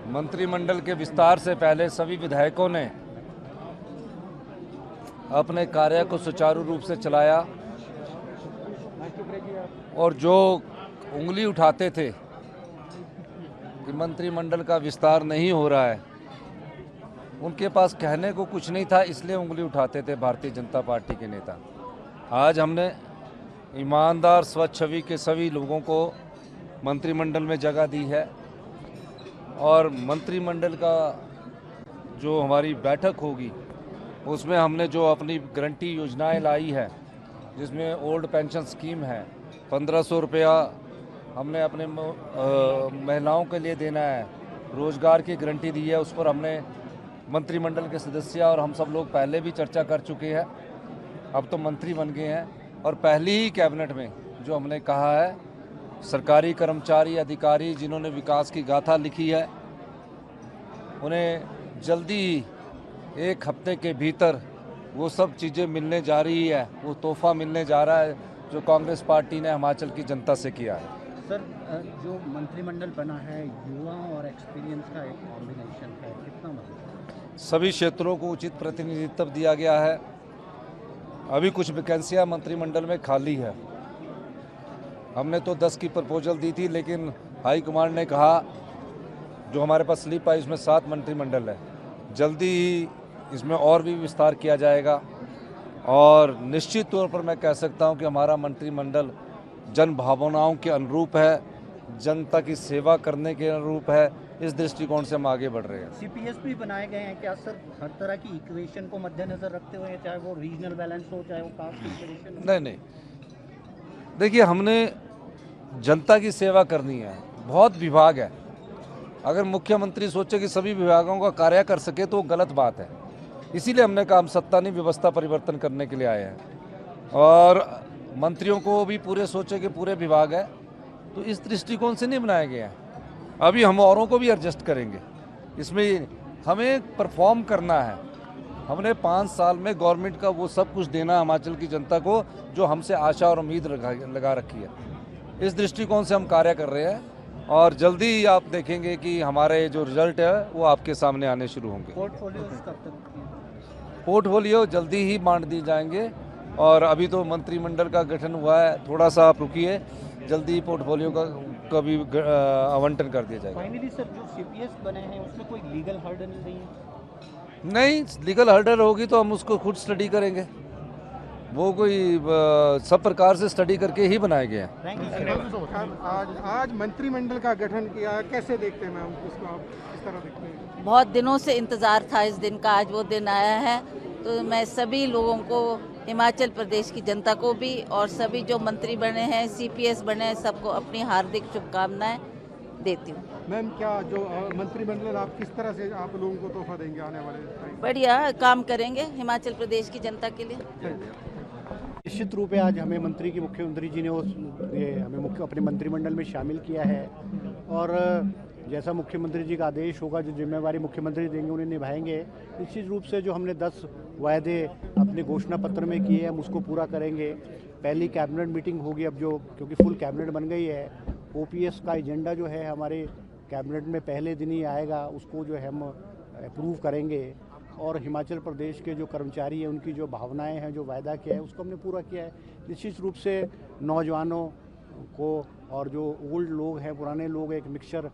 मंत्रिमंडल के विस्तार से पहले सभी विधायकों ने अपने कार्य को सुचारू रूप से चलाया और जो उंगली उठाते थे कि मंत्रिमंडल का विस्तार नहीं हो रहा है, उनके पास कहने को कुछ नहीं था, इसलिए उंगली उठाते थे भारतीय जनता पार्टी के नेता। आज हमने ईमानदार स्वच्छ छवि के सभी लोगों को मंत्रिमंडल में जगह दी है और मंत्रिमंडल का जो हमारी बैठक होगी उसमें हमने जो अपनी गारंटी योजनाएं लाई है, जिसमें ओल्ड पेंशन स्कीम है, 1500 रुपया हमने अपने महिलाओं के लिए देना है, रोजगार की गारंटी दी है, उस पर हमने मंत्रिमंडल के सदस्य और हम सब लोग पहले भी चर्चा कर चुके हैं। अब तो मंत्री बन गए हैं और पहली ही कैबिनेट में जो हमने कहा है, सरकारी कर्मचारी अधिकारी जिन्होंने विकास की गाथा लिखी है, उन्हें जल्दी ही 1 हफ्ते के भीतर वो सब चीज़ें मिलने जा रही है, वो तोहफा मिलने जा रहा है जो कांग्रेस पार्टी ने हिमाचल की जनता से किया है। सर, जो मंत्रिमंडल बना है युवा और एक्सपीरियंस का एक कॉम्बिनेशन है, कितना मतलब? सभी क्षेत्रों को उचित प्रतिनिधित्व दिया गया है। अभी कुछ वैकेंसियां मंत्रिमंडल में खाली है। हमने तो 10 की प्रपोजल दी थी, लेकिन हाईकमांड ने कहा जो हमारे पास स्लिप आई उसमें 7 मंत्रिमंडल है, जल्दी ही इसमें और भी विस्तार किया जाएगा और निश्चित तौर पर मैं कह सकता हूं कि हमारा मंत्रिमंडल जन भावनाओं के अनुरूप है, जनता की सेवा करने के अनुरूप है। इस दृष्टिकोण से हम आगे बढ़ रहे हैं। सीपीएस भी बनाए गए हैं क्या सर, हर तरह की इक्वेशन को मद्देनजर रखते हुए, चाहे वो रीजनल बैलेंस हो, चाहे वो कास्ट इक्वेशन? नहीं, देखिए, हमने जनता की सेवा करनी है। बहुत विभाग है, अगर मुख्यमंत्री सोचे कि सभी विभागों का कार्य कर सके तो वो गलत बात है। इसीलिए हमने कहा हम सत्ता नहीं व्यवस्था परिवर्तन करने के लिए आए हैं और मंत्रियों को भी पूरे सोचे कि पूरे विभाग है, तो इस दृष्टिकोण से नहीं बनाए गए हैं। अभी हम औरों को भी एडजस्ट करेंगे, इसमें हमें परफॉर्म करना है। हमने 5 साल में गवर्नमेंट का वो सब कुछ देना हिमाचल की जनता को जो हमसे आशा और उम्मीद लगा रखी है। इस दृष्टिकोण से हम कार्य कर रहे हैं और जल्दी ही आप देखेंगे कि हमारे जो रिजल्ट है वो आपके सामने आने शुरू होंगे। पोर्टफोलियो जल्दी ही बांट दिए जाएंगे और अभी तो मंत्रिमंडल का गठन हुआ है, थोड़ा सा आप रुकिए, जल्दी पोर्टफोलियो का भी आवंटन कर दिया जाएगा। फाइनली सर, जो सीपीएस बने हैं उसमें कोई लीगल हर्डल नहीं है? नहीं, लीगल हर्डल होगी तो हम उसको खुद स्टडी करेंगे। वो कोई सब प्रकार से स्टडी करके ही बनाए गए हैं। आज मंत्रिमंडल का गठन किया, कैसे देखते हैं मैम इसको, आप किस तरह देखते हैं? बहुत दिनों से इंतज़ार था इस दिन का, आज वो दिन आया है। तो मैं सभी लोगों को, हिमाचल प्रदेश की जनता को भी और सभी जो मंत्री बने हैं, सीपीएस बने हैं, सबको अपनी हार्दिक शुभकामनाएं देती हूँ। मैम, क्या जो मंत्रिमंडल आप किस तरह से आप लोगों को तोहफा देंगे आने वाले टाइम? बढ़िया काम करेंगे हिमाचल प्रदेश की जनता के लिए। निश्चित रूप से आज हमें मुख्यमंत्री जी ने हमें अपने मंत्रिमंडल में शामिल किया है और जैसा मुख्यमंत्री जी का आदेश होगा, जो जिम्मेवारी मुख्यमंत्री देंगे उन्हें निभाएंगे। निश्चित रूप से जो हमने 10 वायदे अपने घोषणा पत्र में किए हैं हम उसको पूरा करेंगे। पहली कैबिनेट मीटिंग होगी अब, जो क्योंकि फुल कैबिनेट बन गई है। ओपीएस का एजेंडा जो है हमारे कैबिनेट में पहले दिन ही आएगा, उसको जो है हम अप्रूव करेंगे और हिमाचल प्रदेश के जो कर्मचारी हैं उनकी जो भावनाएं हैं, जो वायदा किया है उसको हमने पूरा किया है। निश्चित रूप से नौजवानों को और जो ओल्ड लोग हैं, पुराने लोग, एक मिक्सचर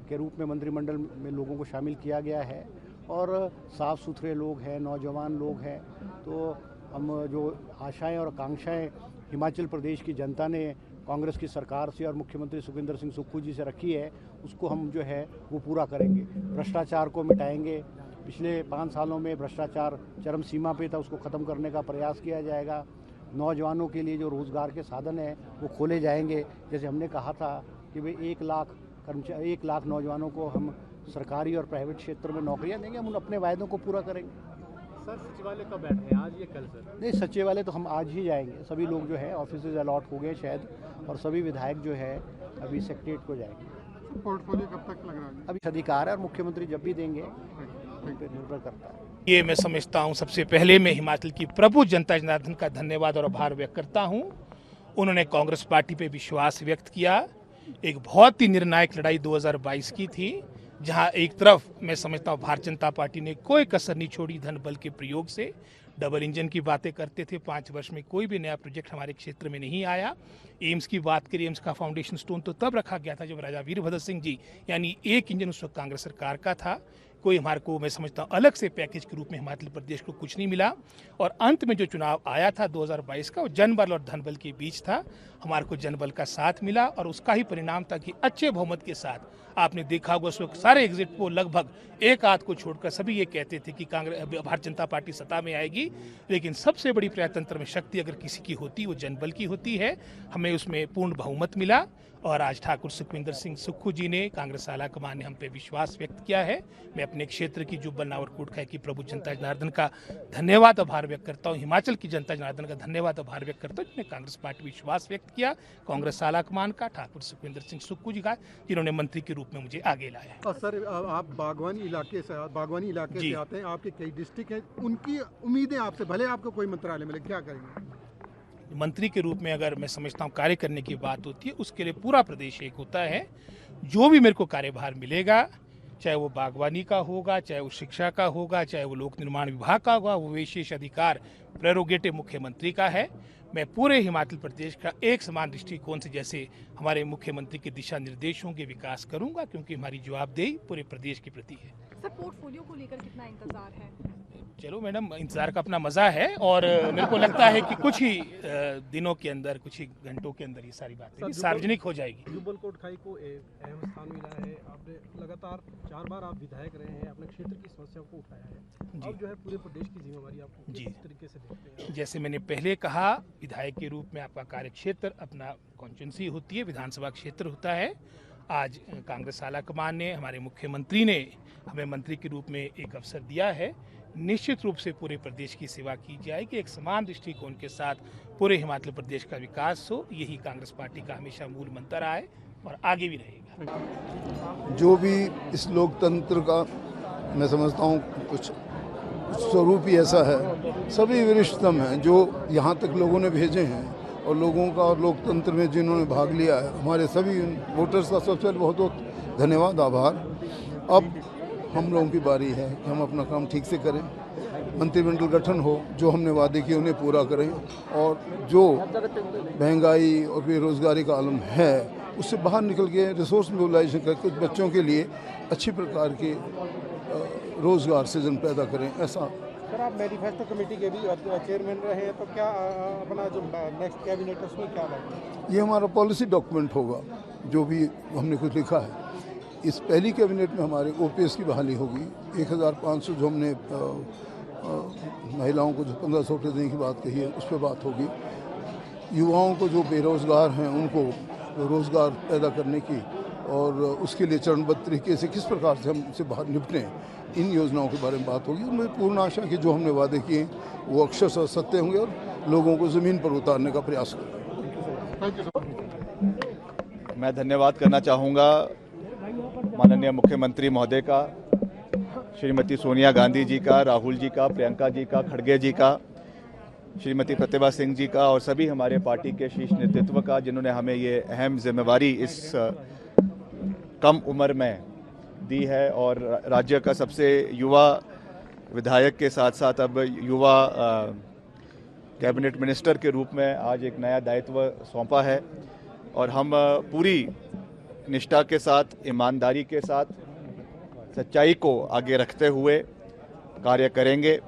के रूप में मंत्रिमंडल में लोगों को शामिल किया गया है और साफ़ सुथरे लोग हैं, नौजवान लोग हैं। तो हम जो आशाएं और आकांक्षाएं हिमाचल प्रदेश की जनता ने कांग्रेस की सरकार से और मुख्यमंत्री सुखविंदर सिंह सुक्खू जी से रखी है, उसको हम जो है वो पूरा करेंगे। भ्रष्टाचार को मिटाएंगे। पिछले 5 सालों में भ्रष्टाचार चरम सीमा पे था, उसको ख़त्म करने का प्रयास किया जाएगा। नौजवानों के लिए जो रोज़गार के साधन हैं वो खोले जाएंगे। जैसे हमने कहा था कि भाई 1 लाख नौजवानों को हम सरकारी और प्राइवेट क्षेत्र में नौकरियां देंगे। हम उन अपने वायदों को पूरा करेंगे। सर, सचिवालय कब बैठ रहे हैं, आज या कल सर? नहीं, सचिवालय तो हम आज ही जाएंगे। सभी लोग जो है ऑफिस अलॉट हो गए शायद, और सभी विधायक जो है अभी सेक्रेटरीट को जाएंगे। पोर्टफोलियो कब तक लग रहा है? अभी अधिकार है और मुख्यमंत्री जब भी देंगे उन पर निर्भर करता है। ये मैं समझता हूँ, सबसे पहले मैं हिमाचल की प्रभु जनता जनार्दन का धन्यवाद और आभार व्यक्त करता हूँ। उन्होंने कांग्रेस पार्टी पे विश्वास व्यक्त किया। एक बहुत ही निर्णायक लड़ाई 2022 की थी, जहां एक तरफ मैं समझता हूं भारतीय जनता पार्टी ने कोई कसर नहीं छोड़ी धन बल के प्रयोग से। डबल इंजन की बातें करते थे, 5 वर्ष में कोई भी नया प्रोजेक्ट हमारे क्षेत्र में नहीं आया। एम्स की बात करिए, एम्स का फाउंडेशन स्टोन तो तब रखा गया था जब राजा वीरभद्र सिंह जी, यानी एक इंजन उस वक्त कांग्रेस सरकार का था। कोई हमारे को मैं समझता हूँ अलग से पैकेज के रूप में हिमाचल प्रदेश को कुछ नहीं मिला। और अंत में जो चुनाव आया था 2022 का, वो जनबल और धनबल के बीच था। हमारे को जनबल का साथ मिला और उसका ही परिणाम था कि अच्छे बहुमत के साथ आपने देखा होगा उस वक्त सारे एग्जिट पोल लगभग एक आध को छोड़कर सभी ये कहते थे कि कांग्रेस भारतीय जनता पार्टी सत्ता में आएगी। लेकिन सबसे बड़ी प्रजातंत्र में शक्ति अगर किसी की होती वो जनबल की होती है। हमें उसमें पूर्ण बहुमत मिला और आज ठाकुर सुखविंदर सिंह सुक्खू जी ने, कांग्रेस आलाकमान ने हम पे विश्वास व्यक्त किया है। मैं अपने क्षेत्र की जुब्बल नावरकोट का की प्रभु जनता जनार्दन का धन्यवाद आभार व्यक्त करता हूँ। हिमाचल की जनता जनार्दन का धन्यवाद आभार व्यक्त करता हूँ जिन्हें कांग्रेस पार्टी विश्वास व्यक्त किया, कांग्रेस आलाकमान का, ठाकुर सुखविंदर सिंह सुक्खू जी का, जिन्होंने मंत्री के रूप में मुझे आगे लाया। और सर आप बागवानी इलाके से आते हैं, आपके कई डिस्ट्रिक्ट हैं, उनकी उम्मीदें आपसे, भले आपको कोई मंत्रालय मिले, क्या करेंगे? मंत्री के रूप में अगर मैं समझता हूँ कार्य करने की बात होती है, उसके लिए पूरा प्रदेश एक होता है। जो भी मेरे को कार्यभार मिलेगा, चाहे वो बागवानी का होगा, चाहे वो शिक्षा का होगा, चाहे वो लोक निर्माण विभाग का होगा, वो विशेष अधिकार प्रेरोगेटिव मुख्यमंत्री का है। मैं पूरे हिमाचल प्रदेश का एक समान दृष्टिकोण से, जैसे हमारे मुख्यमंत्री के दिशा निर्देशों के विकास करूंगा, क्योंकि हमारी जवाबदेही पूरे प्रदेश के प्रति है। सर, पोर्टफोलियो को लेकर कितना इंतजार है? चलो मैडम, इंतजार का अपना मजा है और मेरे को लगता है कि कुछ ही दिनों के अंदर, कुछ ही घंटों के अंदर ये सारी बातें सार्वजनिक हो जाएगी। जुब्बल कोटखाई को एक अहम स्थान मिला है। आपने लगातार 4 बार आप विधायक रहे हैं, अपने क्षेत्र की समस्याओं को उठाया है। अब जो है पूरे प्रदेश की जिम्मेवारी आपको किस तरीके से देखते हैं? जैसे मैंने पहले कहा, विधायक के रूप में आपका कार्य क्षेत्र अपना कॉन्स्टिट्यूंसी होती है, विधानसभा क्षेत्र होता है। आज कांग्रेस आलाकमान ने, हमारे मुख्यमंत्री ने हमें मंत्री के रूप में एक अवसर दिया है। निश्चित रूप से पूरे प्रदेश की सेवा की जाएगी, एक समान दृष्टिकोण के साथ पूरे हिमाचल प्रदेश का विकास हो। यही कांग्रेस पार्टी का हमेशा मूल मंत्र रहा है और आगे भी रहेगा। जो भी इस लोकतंत्र का मैं समझता हूँ कुछ स्वरूप ही ऐसा है, सभी वरिष्ठतम हैं जो यहाँ तक लोगों ने भेजे हैं और लोगों का और लोकतंत्र में जिन्होंने भाग लिया है, हमारे सभी वोटर्स का सबसे बहुत बहुत धन्यवाद, आभार। अब हम लोगों की बारी है कि हम अपना काम ठीक से करें, मंत्रिमंडल गठन हो, जो हमने वादे किए उन्हें पूरा करें और जो महंगाई और बेरोजगारी का आलम है उससे बाहर निकल के रिसोर्स मोबिलाइजेशन करके बच्चों के लिए अच्छी प्रकार के रोजगार सृजन पैदा करें। ऐसा सर, आप मैनिफेस्टो कमेटी के भी चेयरमैन रहे हैं, तो क्या अपना जो नेक्स्ट कैबिनेट है उसमें क्या लगेगा? ये हमारा पॉलिसी डॉक्यूमेंट होगा, जो भी हमने कुछ लिखा है। इस पहली कैबिनेट में हमारे ओपीएस की बहाली होगी। 1500 जो हमने महिलाओं को जो 1500 देने की बात कही है उस पर बात होगी। युवाओं को जो बेरोज़गार हैं उनको रोज़गार पैदा करने की और उसके लिए चरणबद्ध तरीके से किस प्रकार से हम इससे बाहर निपटें, इन योजनाओं के बारे में बात होगी। मुझे पूर्ण आशा कि जो हमने वादे किए वो अक्षरशः सत्य होंगे और लोगों को ज़मीन पर उतारने का प्रयास करेंगे। मैं धन्यवाद करना चाहूँगा माननीय मुख्यमंत्री महोदय का, श्रीमती सोनिया गांधी जी का, राहुल जी का, प्रियंका जी का, खड़गे जी का, श्रीमती प्रतिभा सिंह जी का और सभी हमारे पार्टी के शीर्ष नेतृत्व का, जिन्होंने हमें ये अहम जिम्मेवारी इस कम उम्र में दी है और राज्य का सबसे युवा विधायक के साथ साथ अब युवा कैबिनेट मिनिस्टर के रूप में आज एक नया दायित्व सौंपा है। और हम पूरी निष्ठा के साथ, ईमानदारी के साथ, सच्चाई को आगे रखते हुए कार्य करेंगे।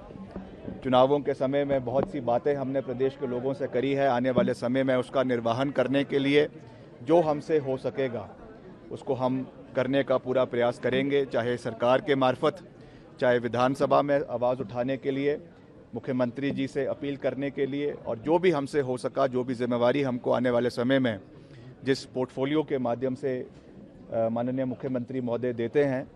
चुनावों के समय में बहुत सी बातें हमने प्रदेश के लोगों से करी है, आने वाले समय में उसका निर्वहन करने के लिए जो हमसे हो सकेगा उसको हम करने का पूरा प्रयास करेंगे, चाहे सरकार के मार्फत, चाहे विधानसभा में आवाज़ उठाने के लिए, मुख्यमंत्री जी से अपील करने के लिए, और जो भी हमसे हो सका, जो भी जिम्मेवारी हमको आने वाले समय में जिस पोर्टफोलियो के माध्यम से माननीय मुख्यमंत्री महोदय देते हैं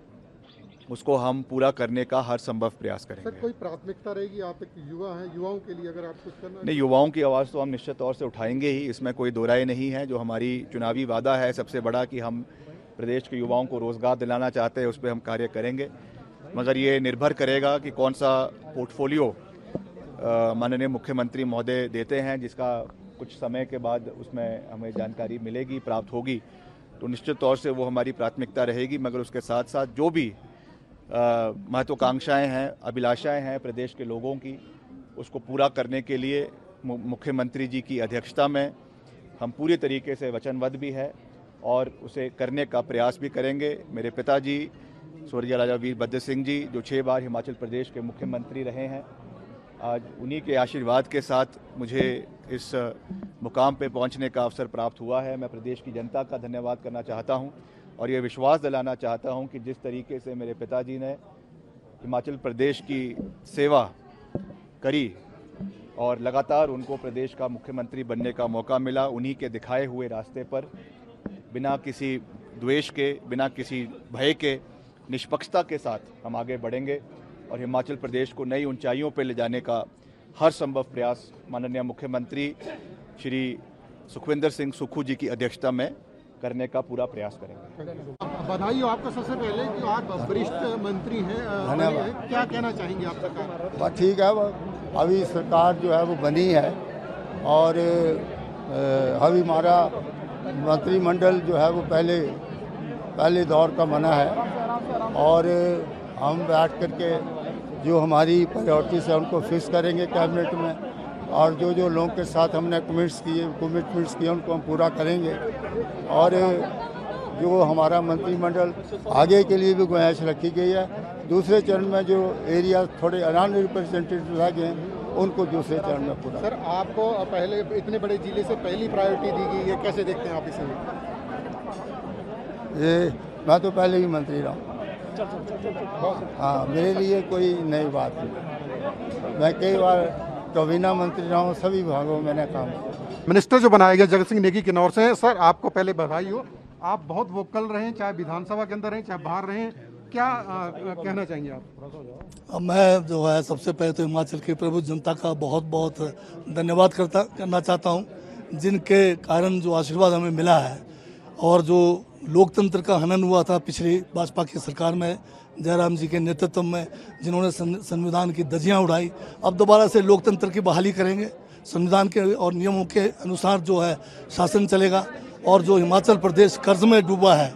उसको हम पूरा करने का हर संभव प्रयास करेंगे। सर, कोई प्राथमिकता रहेगी? आप एक युवा हैं, युवाओं के लिए अगर आप कुछ करना? नहीं, युवाओं की आवाज़ तो हम निश्चित तौर से उठाएंगे ही, इसमें कोई दो राय नहीं है। जो हमारी चुनावी वादा है सबसे बड़ा कि हम प्रदेश के युवाओं को रोज़गार दिलाना चाहते हैं, उस पर हम कार्य करेंगे। मगर ये निर्भर करेगा कि कौन सा पोर्टफोलियो माननीय मुख्यमंत्री महोदय देते हैं, जिसका कुछ समय के बाद उसमें हमें जानकारी मिलेगी, प्राप्त होगी। तो निश्चित तौर से वो हमारी प्राथमिकता रहेगी। मगर उसके साथ साथ जो भी महत्वाकांक्षाएं हैं, अभिलाषाएं हैं प्रदेश के लोगों की, उसको पूरा करने के लिए मुख्यमंत्री जी की अध्यक्षता में हम पूरी तरीके से वचनबद्ध भी है और उसे करने का प्रयास भी करेंगे। मेरे पिताजी स्वर्गीय राजा वीरभद्र सिंह जी, जो 6 बार हिमाचल प्रदेश के मुख्यमंत्री रहे हैं, आज उन्हीं के आशीर्वाद के साथ मुझे इस मुकाम पे पहुंचने का अवसर प्राप्त हुआ है। मैं प्रदेश की जनता का धन्यवाद करना चाहता हूं और ये विश्वास दिलाना चाहता हूं कि जिस तरीके से मेरे पिताजी ने हिमाचल प्रदेश की सेवा करी और लगातार उनको प्रदेश का मुख्यमंत्री बनने का मौका मिला, उन्हीं के दिखाए हुए रास्ते पर बिना किसी द्वेष के, बिना किसी भय के, निष्पक्षता के साथ हम आगे बढ़ेंगे और हिमाचल प्रदेश को नई ऊंचाइयों पर ले जाने का हर संभव प्रयास माननीय मुख्यमंत्री श्री सुखविंदर सिंह सुक्खू जी की अध्यक्षता में करने का पूरा प्रयास करेंगे। बधाई हो आपका सबसे पहले कि आप वरिष्ठ मंत्री हैं। धन्यवाद। क्या कहना चाहेंगे आप सरकार? बस ठीक है, अभी सरकार जो है वो बनी है और अभी हमारा मंत्रिमंडल जो है वो पहले दौर का बना है और हम बैठ करके जो हमारी प्रायोरिटीज है उनको फिक्स करेंगे कैबिनेट में और जो लोगों के साथ हमने कमिटमेंट्स किए उनको हम पूरा करेंगे और जो हमारा मंत्रिमंडल आगे के लिए भी गुंजाइश रखी गई है। दूसरे चरण में जो एरिया थोड़े अनरिप्रेजेंटेड रिप्रेजेंटेटिव रह गए हैं उनको दूसरे चरण में पूरा। सर, आपको पहले इतने बड़े जिले से पहली प्रायोरिटी दी गई है, कैसे देखते हैं आप इसे? ये मैं तो पहले ही मंत्री रहा हूँ। हाँ, मेरे लिए कोई नई बात नहीं। मैं कई बार कैबिनेट मंत्री रहा हूँ, सभी विभागों में मैंने काम किया। मिनिस्टर जो बनाए गए जगत सिंह नेगी किन्नौर से, सर आपको पहले बधाई हो। आप बहुत वोकल रहे, चाहे विधानसभा के अंदर रहें चाहे बाहर रहें, क्या कहना चाहेंगे आप? मैं जो है सबसे पहले तो हिमाचल की प्रबुद्ध जनता का बहुत बहुत धन्यवाद करना चाहता हूँ, जिनके कारण जो आशीर्वाद हमें मिला है और जो लोकतंत्र का हनन हुआ था पिछली भाजपा की सरकार में, जयराम जी के नेतृत्व में, जिन्होंने संविधान की धज्जियां उड़ाई, अब दोबारा से लोकतंत्र की बहाली करेंगे। संविधान के और नियमों के अनुसार जो है शासन चलेगा और जो हिमाचल प्रदेश कर्ज में डूबा है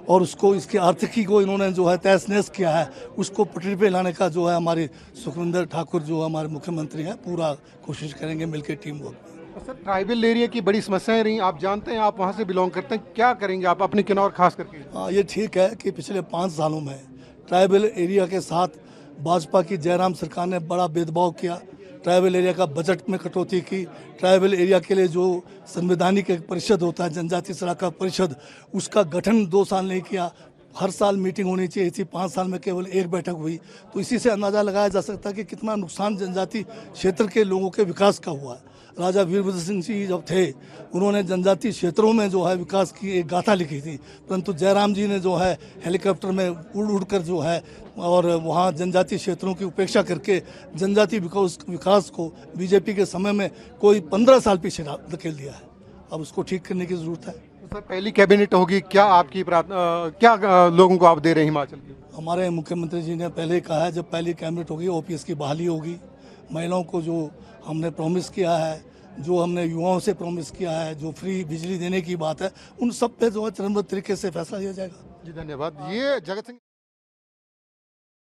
और उसको, इसकी आर्थिकी को इन्होंने जो है तहस नहस किया है, उसको पटरी पे लाने का जो है हमारे सुखविंदर ठाकुर जो हमारे मुख्यमंत्री हैं पूरा कोशिश करेंगे मिलकर team work. Sir, tribal area की बड़ी समस्याएं रही, आप जानते हैं, आप वहां से बिलोंग करते हैं, क्या करेंगे आप अपने किन्नौर खास करके? हाँ, ये ठीक है कि पिछले 5 सालों में ट्राइबल एरिया के साथ भाजपा की जयराम सरकार ने बड़ा भेदभाव किया, ट्राइबल एरिया का बजट में कटौती की, ट्राइबल एरिया के लिए जो संवैधानिक एक परिषद होता है, जनजातीय सलाहकार परिषद, उसका गठन 2 साल नहीं किया। हर साल मीटिंग होनी चाहिए थी, 5 साल में केवल 1 बैठक हुई। तो इसी से अंदाज़ा लगाया जा सकता है कि कितना नुकसान जनजातीय क्षेत्र के लोगों के विकास का हुआ है। राजा वीरभद्र सिंह जी जब थे, उन्होंने जनजातीय क्षेत्रों में जो है विकास की एक गाथा लिखी थी, परंतु जयराम जी ने जो है हेलीकॉप्टर में उड़ कर जो है और वहाँ जनजातीय क्षेत्रों की उपेक्षा करके जनजातीय विकास को बीजेपी के समय में कोई 15 साल पीछे धकेल दिया है। अब उसको ठीक करने की ज़रूरत है। सर, पहली कैबिनेट होगी, क्या आपकी क्या लोगों को आप दे रहे हैं हिमाचल की? हमारे मुख्यमंत्री जी ने पहले ही कहा है, जब पहली कैबिनेट होगी ओपीएस की बहाली होगी। महिलाओं को जो हमने प्रॉमिस किया है, जो हमने युवाओं से प्रॉमिस किया है, जो फ्री बिजली देने की बात है, उन सब पे जो है चरणबद्ध तरीके से फैसला लिया जाएगा। जी धन्यवाद। ये जगत सिंह